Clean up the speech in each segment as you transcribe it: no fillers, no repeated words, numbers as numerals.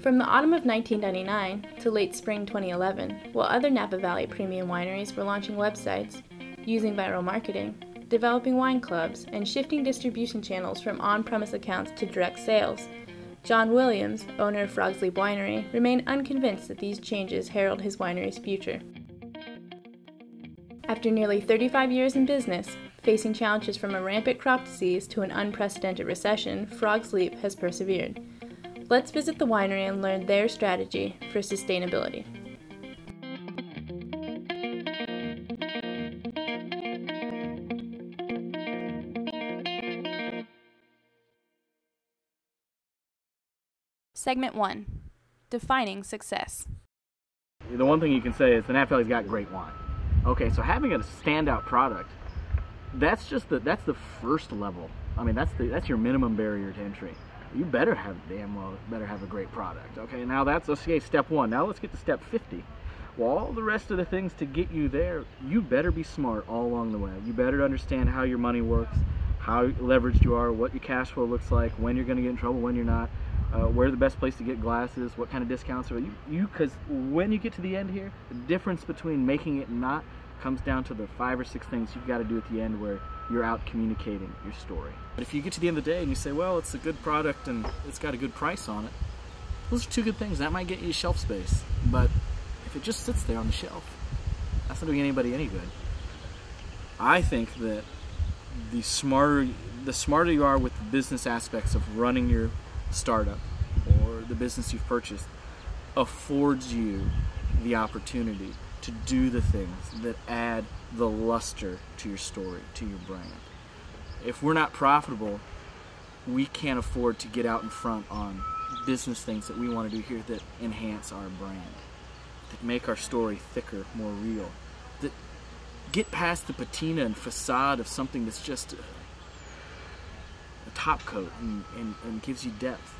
From the autumn of 1999 to late spring 2011, while other Napa Valley premium wineries were launching websites, using viral marketing, developing wine clubs, and shifting distribution channels from on-premise accounts to direct sales, John Williams, owner of Frog's Leap Winery, remained unconvinced that these changes herald his winery's future. After nearly 35 years in business, facing challenges from a rampant crop disease to an unprecedented recession, Frog's Leap has persevered. Let's visit the winery and learn their strategy for sustainability. Segment 1. Defining success. The one thing you can say is the Napa Valley's got great wine. Okay, so having a standout product, that's the first level. I mean, that's your minimum barrier to entry. You better have a great product. Okay, now that's step 1. Now let's get to step 50. Well, all the rest of the things to get you there, you better be smart all along the way. You better understand how your money works, how leveraged you are, what your cash flow looks like, when you're going to get in trouble, when you're not, where's the best place to get glasses, what kind of discounts are because when you get to the end here, the difference between making it and not comes down to the 5 or 6 things you've got to do at the end where you're out communicating your story. But if you get to the end of the day and you say, well, it's a good product and it's got a good price on it, those are 2 good things. That might get you shelf space, but if it just sits there on the shelf, that's not doing anybody any good. I think that the smarter you are with the business aspects of running your startup or the business you've purchased, affords you the opportunity to do the things that add the luster to your story, to your brand. If we're not profitable, we can't afford to get out in front on business things that we want to do here that enhance our brand, that make our story thicker, more real, that get past the patina and facade of something that's just a top coat and gives you depth.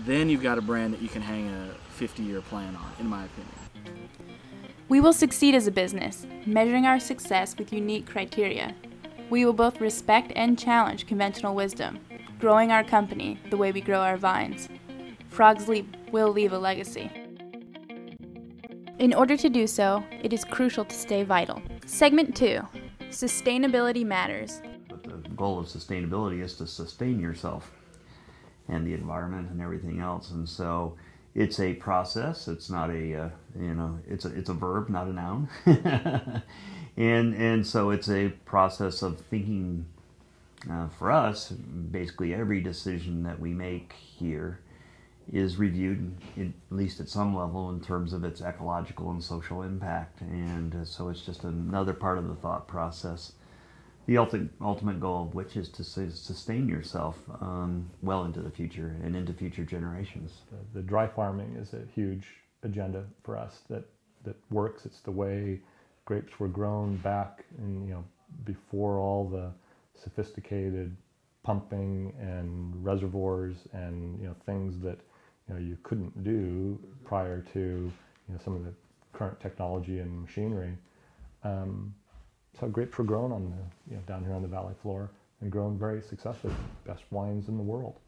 Then you've got a brand that you can hang a 50-year plan on, in my opinion. We will succeed as a business, measuring our success with unique criteria. We will both respect and challenge conventional wisdom, growing our company the way we grow our vines. Frog's Leap will leave a legacy. In order to do so, it is crucial to stay vital. Segment 2. Sustainability matters. But the goal of sustainability is to sustain yourself and the environment and everything else, and so it's a process. It's not a it's a verb, not a noun. and so it's a process of thinking. For us, basically every decision that we make here is reviewed, at least at some level, in terms of its ecological and social impact, and so it's just another part of the thought process. The ultimate goal of which is to sustain yourself well into the future and into future generations. The dry farming is a huge agenda for us that works. It's the way grapes were grown back in, before all the sophisticated pumping and reservoirs and things that you couldn't do prior to some of the current technology and machinery. So grapes were grown on the down here on the valley floor and grown very successfully, best wines in the world.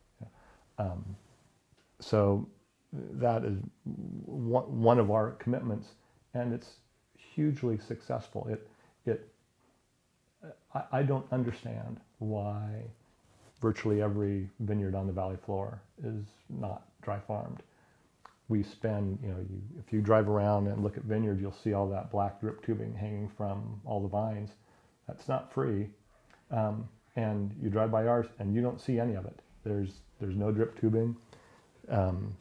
So that is one of our commitments, and it's hugely successful. I don't understand why virtually every vineyard on the valley floor is not dry farmed. We spend, if you drive around and look at vineyards, you'll see all that black drip tubing hanging from all the vines. That's not free. And you drive by ours and you don't see any of it. There's no drip tubing.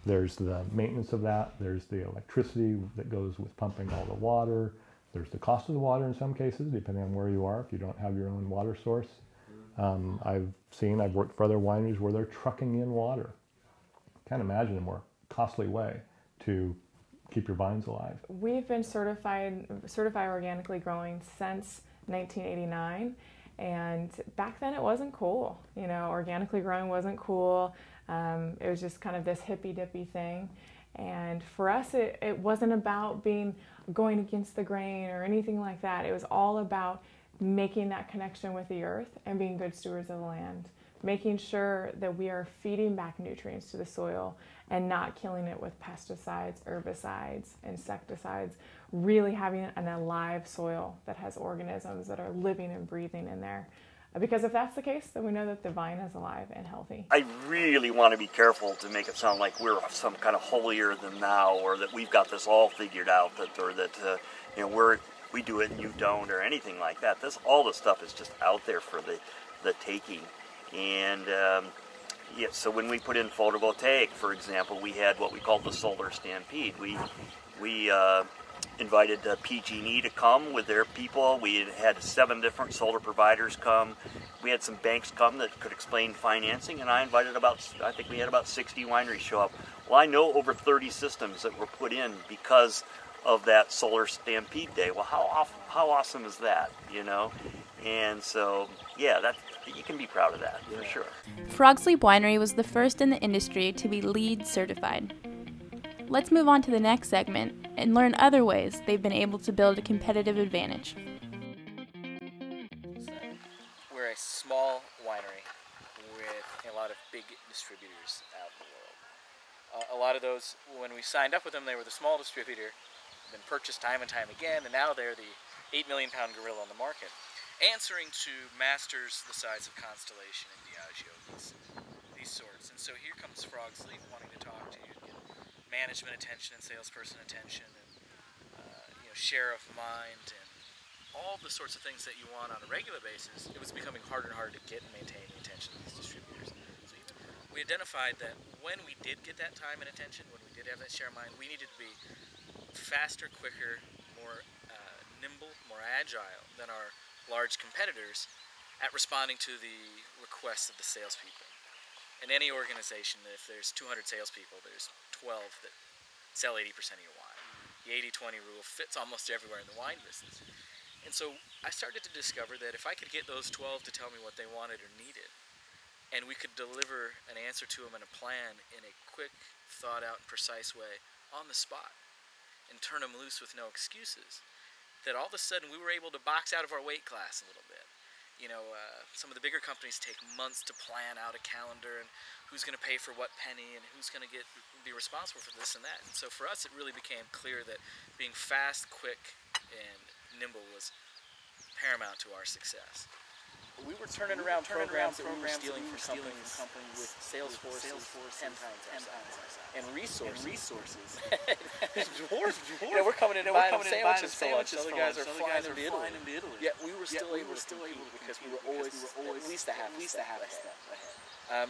There's the maintenance of that. There's the electricity that goes with pumping all the water. There's the cost of the water in some cases, depending on where you are, if you don't have your own water source. I've worked for other wineries where they're trucking in water. Can't imagine a more costly way to keep your vines alive. We've been certified organically growing since 1989, and back then it wasn't cool. Organically growing wasn't cool. It was just kind of this hippy-dippy thing. And for us, it wasn't about going against the grain or anything like that. It was all about making that connection with the earth and being good stewards of the land. making sure that we are feeding back nutrients to the soil and not killing it with pesticides, herbicides, insecticides, really having an alive soil that has organisms that are living and breathing in there. Because if that's the case, then we know that the vine is alive and healthy. I really want to be careful to make it sound like we're some kind of holier than thou, or that we've got this all figured out, or that you know, we do it and you don't, or anything like that. All this stuff is just out there for the taking. And yeah, so when we put in photovoltaic, for example, we had what we called the solar stampede. We invited PG&E to come with their people. We had 7 different solar providers come. We had some banks come that could explain financing, and I think we had about 60 wineries show up. Well, I know over 30 systems that were put in because of that solar stampede day. Well, how awesome is that, you know? And so, yeah, you can be proud of that, for sure. Frog's Leap Winery was the first in the industry to be LEED certified. Let's move on to the next segment and learn other ways they've been able to build a competitive advantage. We're a small winery with a lot of big distributors out in the world. A lot of those, when we signed up with them, they were the small distributor, been purchased time and time again, and now they're the 8 million pound gorilla on the market, answering to masters the size of Constellation and Diageo, these sorts. And so here comes Frog's Leap wanting to talk to you, get management attention and salesperson attention, and you know, share of mind, and all the sorts of things that you want on a regular basis. It was becoming harder and harder to get and maintain the attention of these distributors. So we identified that when we did get that time and attention, when we did have that share of mind, we needed to be faster, quicker, more nimble, more agile than our large competitors at responding to the requests of the salespeople. In any organization, if there's 200 salespeople, there's 12 that sell 80% of your wine. The 80-20 rule fits almost everywhere in the wine business. And so I started to discover that if I could get those 12 to tell me what they wanted or needed, and we could deliver an answer to them and a plan in a quick, thought-out, and precise way on the spot, and turn them loose with no excuses, that all of a sudden we were able to box out of our weight class a little bit. You know, some of the bigger companies take months to plan out a calendar and who's going to pay for what penny and who's going to be responsible for this and that. And so for us, it really became clear that being fast, quick, and nimble was paramount to our success. We were turning around programs that we were stealing from companies with sales forces 10 times our size. And resources. Dwarf. You know, we're coming in and buying sandwiches for lunch. Other guys are flying into Italy. Yet we were still able to compete because we were always at least a half a step ahead.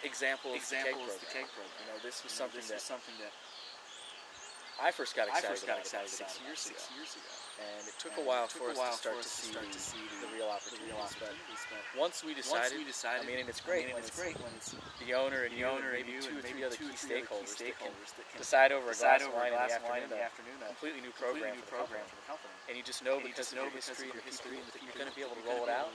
Example is the keg program. You know, this was something that I first got excited about 6 years ago. And it took a while for us to start to see the real opportunities. But once we decided, I mean, and it's great when it's the owner and maybe 2 or 3 other key stakeholders that can decide over a glass of wine in the afternoon, a completely new program for the company. And you just know because of your history that you're going to be able to roll it out.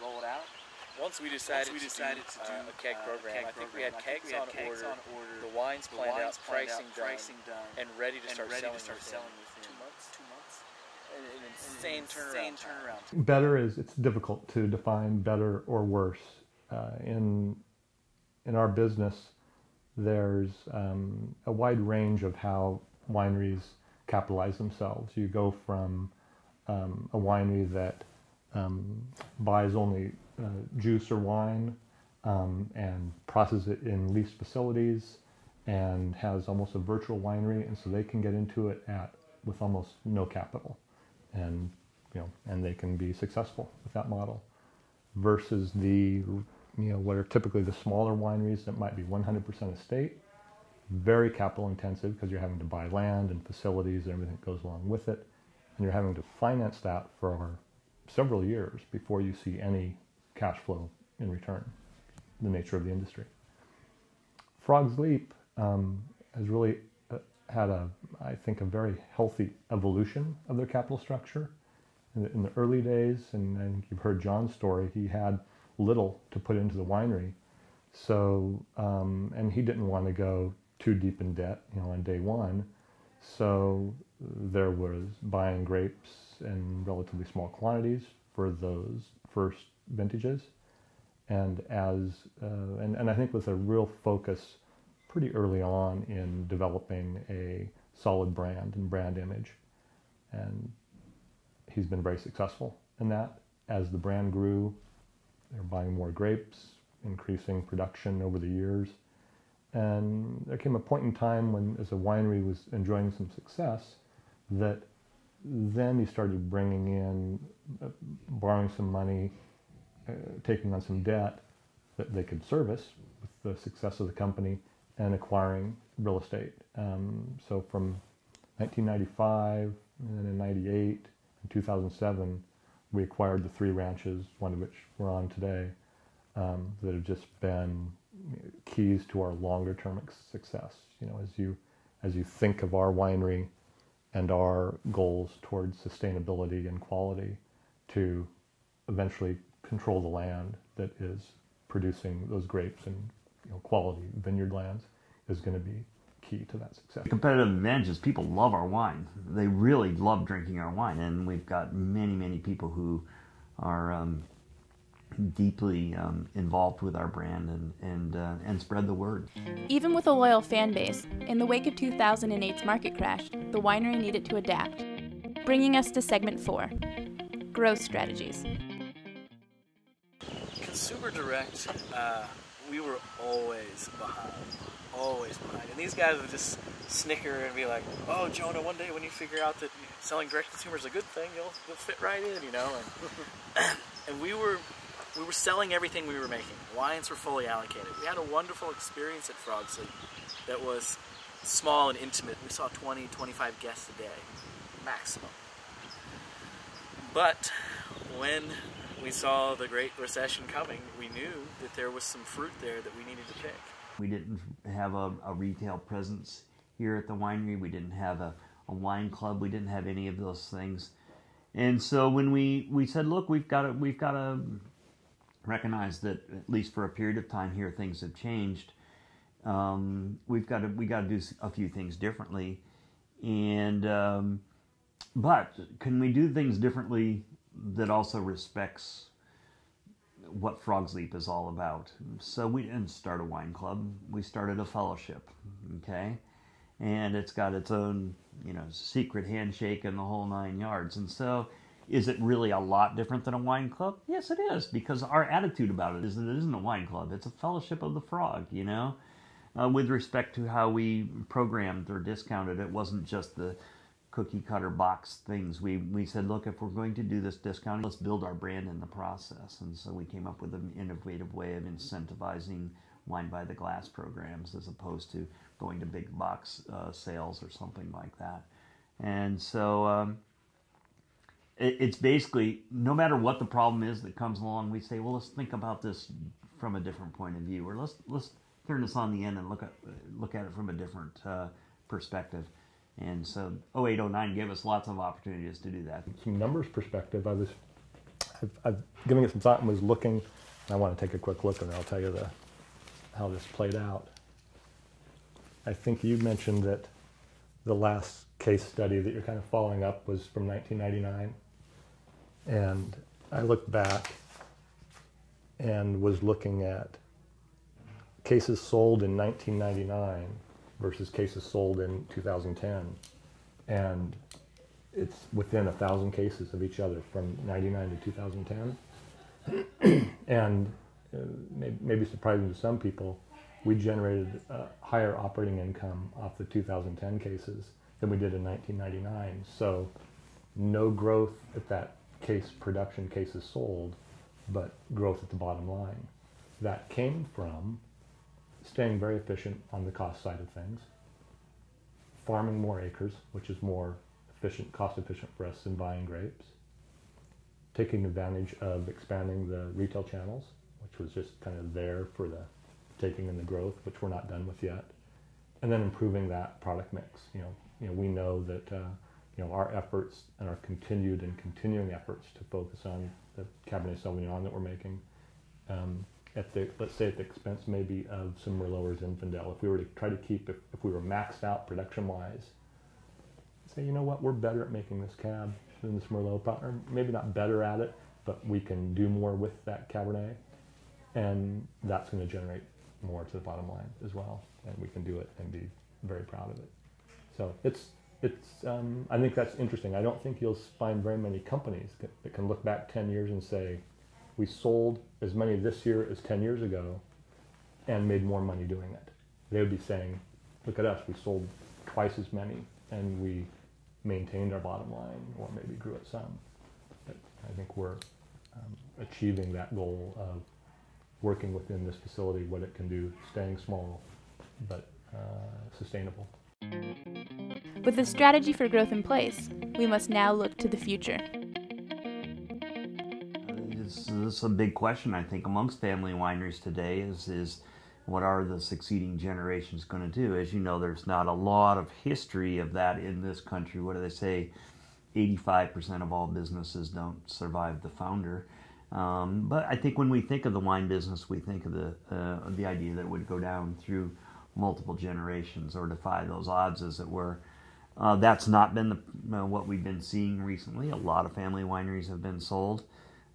Once we decided to do a keg program, I think we had kegs on order, the wines planned out, pricing done, and ready to start selling within 2 months. An insane turnaround. Better it's difficult to define better or worse. In our business, there's a wide range of how wineries capitalize themselves. You go from a winery that buys only juice or wine and processes it in leased facilities and has almost a virtual winery, and so they can get into it with almost no capital, and they can be successful with that model. Versus what are typically the smaller wineries that might be 100% estate, very capital intensive because you're having to buy land and facilities and everything that goes along with it, and you're having to finance that for several years before you see any cash flow in return, the nature of the industry. Frog's Leap has really had I think, a very healthy evolution of their capital structure. In the early days, and I think you've heard John's story, he had little to put into the winery. So, and he didn't want to go too deep in debt, on day one. So there was buying grapes in relatively small quantities for those first vintages, And and I think with a real focus pretty early on in developing a solid brand and brand image. And he's been very successful in that. As the brand grew, they're buying more grapes, increasing production over the years. And there came a point in time when, as a winery was enjoying some success, that then he started bringing in, borrowing some money, taking on some debt that they could service with the success of the company, and acquiring real estate. So from 1995, and then in 98, and 2007, we acquired the 3 ranches, one of which we're on today, that have just been keys to our longer-term success. You know, as you think of our winery and our goals towards sustainability and quality, to eventually control the land that is producing those grapes and, you know, quality vineyard lands, is going to be key to that success. Competitive advantages, people love our wine. They really love drinking our wine, and we've got many people who are deeply involved with our brand and spread the word. Even with a loyal fan base, in the wake of 2008's market crash, the winery needed to adapt. Bringing us to segment 4, growth strategies. Consumer direct, we were always behind. And these guys would just snicker and be like, "Oh, Jonah, one day when you figure out that selling direct to consumer is a good thing, you'll fit right in," you know. And we were selling everything we were making. Wines were fully allocated. We had a wonderful experience at Frog Sleep that was small and intimate. We saw 20, 25 guests a day, maximum. But when we saw the Great Recession coming, we knew that there was some fruit there that we needed to pick. We didn't have a retail presence here at the winery. We didn't have a wine club. We didn't have any of those things. And so when we said, look, we've got to recognize that, at least for a period of time here, things have changed. We got to do a few things differently. And but can we do things differently that also respects what Frog's Leap is all about? So we didn't start a wine club. We started a fellowship, okay? And it's got its own, you know, secret handshake and the whole 9 yards. And so is it really a lot different than a wine club? Yes, it is, because our attitude about it is that it isn't a wine club. It's a fellowship of the frog, you know? With respect to how we programmed or discounted, it wasn't just the cookie cutter box things. We said, look, if we're going to do this discounting, let's build our brand in the process. And so we came up with an innovative way of incentivizing wine by the glass programs, as opposed to going to big box sales or something like that. And so it's basically, no matter what the problem is that comes along, we say, well, let's think about this from a different point of view, or let's turn this on the end and look at it from a different perspective. And so 08-09 gave us lots of opportunities to do that. From numbers perspective, I've given it some thought and was looking, and I want to take a quick look and I'll tell you how this played out. I think you mentioned that the last case study that you're kind of following up was from 1999. And I looked back and was looking at cases sold in 1999 versus cases sold in 2010, and it's within 1,000 cases of each other from 99 to 2010. And maybe surprising to some people, we generated higher operating income off the 2010 cases than we did in 1999. So no growth at that case production, cases sold, but growth at the bottom line. That came from staying very efficient on the cost side of things, farming more acres, which is more efficient, cost efficient for us than buying grapes, taking advantage of expanding the retail channels, which was just kind of there for the taking in the growth, which we're not done with yet, and then improving that product mix. You know, we know that our efforts and our continuing efforts to focus on the Cabernet Sauvignon that we're making, let's say at the expense maybe of some Merlot or Zinfandel. If we were to try to keep, if we were maxed out production-wise, say, you know what, we're better at making this cab than this Merlot, or maybe not better at it, but we can do more with that Cabernet. And that's going to generate more to the bottom line as well, and we can do it and be very proud of it. So I think that's interesting. I don't think you'll find very many companies that can look back 10 years and say, we sold as many this year as 10 years ago and made more money doing it. They would be saying, look at us, we sold twice as many and we maintained our bottom line, or maybe grew it some. But I think we're achieving that goal of working within this facility, what it can do, staying small, but sustainable. With the strategy for growth in place, we must now look to the future. This is a big question, I think, amongst family wineries today is what are the succeeding generations going to do? As you know, there's not a lot of history of that in this country. What do they say? 85% of all businesses don't survive the founder. But I think when we think of the wine business, we think of the idea that it would go down through multiple generations or defy those odds, as it were. That's not been what we've been seeing recently. A lot of family wineries have been sold.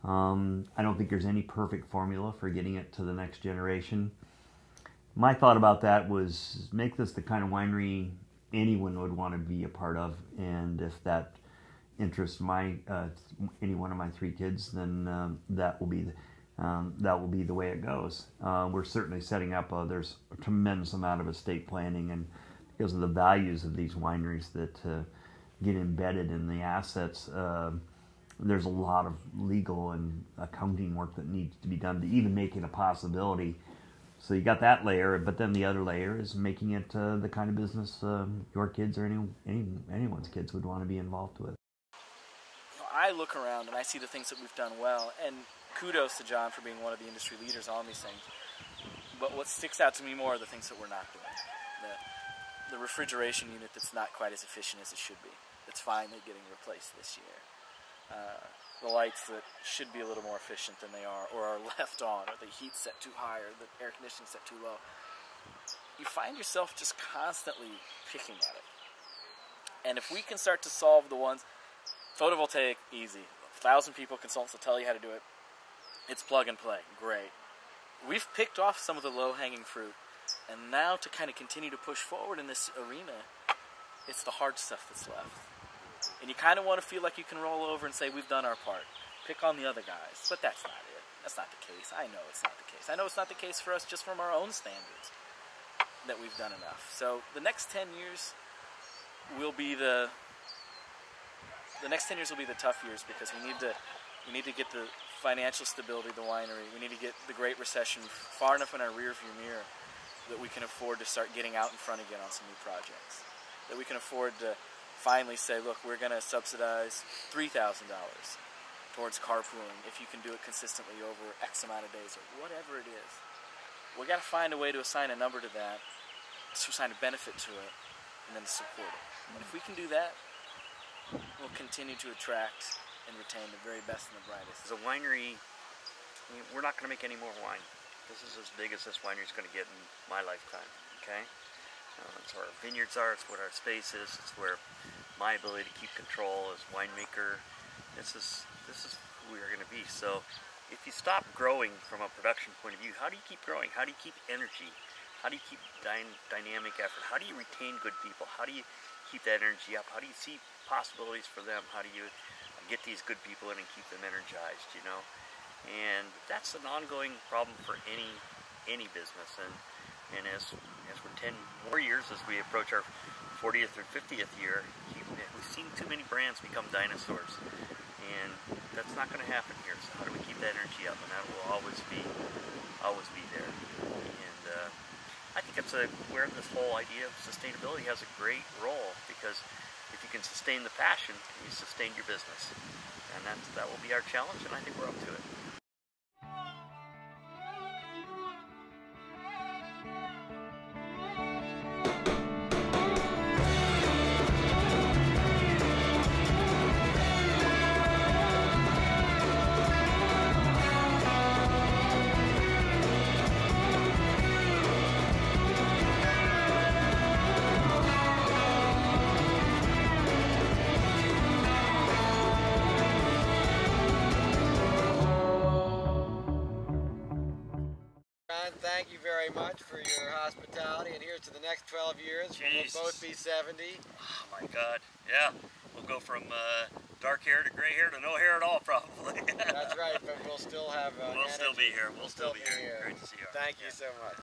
I don't think there's any perfect formula for getting it to the next generation. My thought about that was make this the kind of winery anyone would want to be a part of, and if that interests any one of my three kids, then that will be the way it goes. We're certainly setting up. There's a tremendous amount of estate planning, and because of the values of these wineries that get embedded in the assets, there's a lot of legal and accounting work that needs to be done to even make it a possibility. So you got that layer, but then the other layer is making it the kind of business your kids or anyone's kids would want to be involved with. I look around and I see the things that we've done well, and kudos to John for being one of the industry leaders on these things. But what sticks out to me more are the things that we're not doing. The refrigeration unit that's not quite as efficient as it should be. It's finally getting replaced this year. The lights that should be a little more efficient than they are, or are left on, or the heat set too high, or the air conditioning set too low. You find yourself just constantly picking at it. And if we can start to solve the ones, photovoltaic, easy. 1,000 people, consultants will tell you how to do it. It's plug and play, great. We've picked off some of the low-hanging fruit, and now to kind of continue to push forward in this arena, it's the hard stuff that's left. And you kind of want to feel like you can roll over and say, we've done our part. Pick on the other guys. But that's not it. That's not the case. I know it's not the case. I know it's not the case for us just from our own standards that we've done enough. So the next 10 years will be the next 10 years will be the tough years, because we need to get the financial stability of the winery. We need to get the Great Recession far enough in our rearview mirror that we can afford to start getting out in front again on some new projects. That we can afford to finally say, look, we're going to subsidize $3,000 towards carpooling if you can do it consistently over X amount of days, or whatever it is. We got to find a way to assign a number to that, to assign a benefit to it, and then to support it. And if we can do that, we'll continue to attract and retain the very best and the brightest. As a winery, we're not going to make any more wine. This is as big as this winery is going to get in my lifetime, okay? It's where our vineyards are, it's what our space is, it's where my ability to keep control as winemaker, this is who we are going to be. So if you stop growing from a production point of view, how do you keep growing? How do you keep energy? How do you keep dynamic effort? How do you retain good people? How do you keep that energy up? How do you see possibilities for them? How do you get these good people in and keep them energized, you know? And that's an ongoing problem for any business. And as we're 10 more years, as we approach our 40th or 50th year, we've seen too many brands become dinosaurs. And that's not going to happen here. So how do we keep that energy up? And that will always be there. And I think it's where this whole idea of sustainability has a great role, because if you can sustain the passion, you sustain your business. And that will be our challenge, and I think we're up to it. Ron, thank you very much for your hospitality, and here's to the next 12 years. Jesus. We'll both be 70. Oh my God, yeah. We'll go from dark hair to gray hair to no hair at all, probably. That's right, but we'll still have... We'll still be here. We'll still be here. here. Great to see you. Thank you so much.